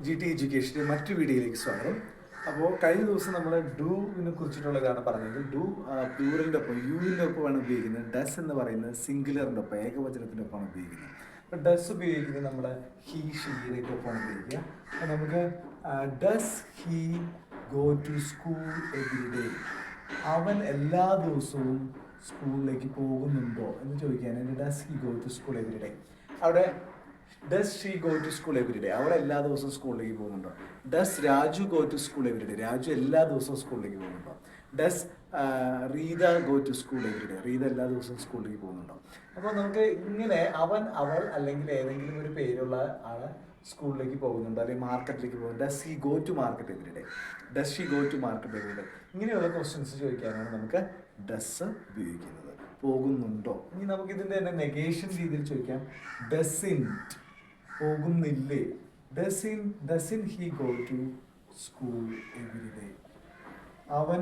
G T എഡ്യൂക്കേഷൻ്റെ മറ്റു വീഡിയോയിലേക്ക് സ്വാഗതം. അപ്പോൾ കഴിഞ്ഞ ദിവസം നമ്മൾ ഡൂവിനെ കുറിച്ചിട്ടുള്ളതാണ് പറഞ്ഞത്. ഡു പ്ലൂറലിൻ്റെ ഒപ്പം യുവിൻ്റെ ഒപ്പമാണ് ഉപയോഗിക്കുന്നത്. ഡസ് എന്ന് പറയുന്നത് സിംഗുലറിൻ്റെ ഒപ്പം ഏകവചനത്തിൻ്റെ ഒപ്പമാണ് ഉപയോഗിക്കുന്നത്. അപ്പോൾ ഡസ് ഉപയോഗിക്കുന്നത് നമ്മൾ ഹീ ഷീയിലേക്ക് ഒപ്പമാണ് ഉപയോഗിക്കുക. അപ്പോൾ നമുക്ക് does he go to school every day, അവൻ എല്ലാ ദിവസവും സ്കൂളിലേക്ക് പോകുന്നുണ്ടോ എന്ന് ചോദിക്കാനായിട്ട് does he go to school every day. അവിടെ does she go to school every day, അവൾ എല്ലാ ദിവസവും സ്കൂളിലേക്ക് പോകുന്നുണ്ടോ. Does Raju go to school every day, Raju എല്ലാ ദിവസവും സ്കൂളിലേക്ക് പോകുന്നുണ്ടോ. Does Rita go to school every day, Rita എല്ലാ ദിവസവും സ്കൂളിലേക്ക് പോകുന്നുണ്ടോ. അപ്പോൾ നമുക്ക് ഇങ്ങനെ അവൻ, അവൾ അല്ലെങ്കിൽ ഏതെങ്കിലും ഒരു പേരുള്ള ആള് സ്കൂളിലേക്ക് പോകുന്നുണ്ടോ അല്ലെങ്കിൽ മാർക്കറ്റിലേക്ക് പോകുന്നുണ്ട്. Does he go to market every day, does she go to market every day. ഇങ്ങനെയുള്ള ക്വസ്റ്റ്യൻസ് ചോദിക്കാനാണ് നമുക്ക് ഡസ് ഉപയോഗിക്കുന്നത്. പോകുന്നുണ്ടോ. ഇനി നമുക്ക് ഇതിൻ്റെ തന്നെ നെഗേഷൻ രീതിയിൽ ചോദിക്കാം. ഡസിൻറ്റ്, പോകുന്നില്ലേ. Doesn't he go to school every day, അവൻ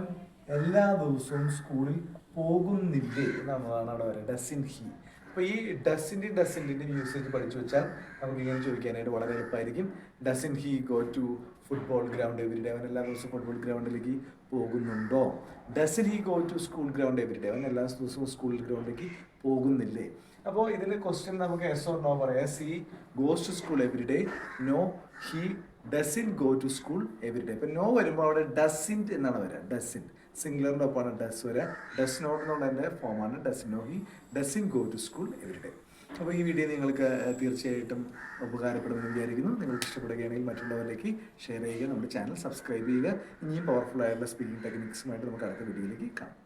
എല്ലാ ദിവസവും സ്കൂളിൽ പോകുന്നില്ലേ എന്നുള്ളതാണ് അവിടെ വരെ. Doesn't he. അപ്പോൾ ഈ ഡസിൻ്റെയും യൂസേജ് പഠിച്ചു വെച്ചാൽ നമുക്ക് ഇങ്ങനെ ചോദിക്കാനായിട്ട് വളരെ എളുപ്പമായിരിക്കും. Doesn't he go to football ground every day, അവൻ എല്ലാ ദിവസവും ഫുട്ബോൾ ഗ്രൗണ്ടിലേക്ക് പോകുന്നുണ്ടോ. Doesn't he go to school ground every day, അവൻ എല്ലാ ദിവസവും സ്കൂൾ ഗ്രൗണ്ടിലേക്ക് പോകുന്നില്ലേ. അപ്പോൾ ഇതിൽ ക്വസ്റ്റ്യൻ നമുക്ക് എസ് ഓർ നോ പറയാം. Yes he goes to school every day, no he doesn't go to school every day. ഇപ്പം നോ വരുമ്പോൾ അവിടെ ഡസിൻറ്റ് എന്നാണ് വരിക. ഡസിൻ സിംഗുലറിൻ്റെ ഒപ്പമാണ് ഡസ് വരിക. ഡസ് നോട്ട് എന്നുള്ളതിൻ്റെ ഫോമാണ് doesn't. No he doesn't go to school every day. അപ്പോൾ ഈ വീഡിയോ നിങ്ങൾക്ക് തീർച്ചയായിട്ടും ഉപകാരപ്പെടുമെന്ന് വിചാരിക്കുന്നു. നിങ്ങൾക്ക് ഇഷ്ടപ്പെടുകയാണെങ്കിൽ മറ്റുള്ളവരിലേക്ക് ഷെയർ ചെയ്യുക. നമ്മുടെ ചാനൽ സബ്സ്ക്രൈബ് ചെയ്യുക. ഇനിയും പവർഫുൾ ആയിട്ടുള്ള സ്പീക്കിംഗ് ടെക്നിക്സുമായിട്ട് നമുക്ക് അടുത്ത വീഡിയോയിലേക്ക് കാണാം.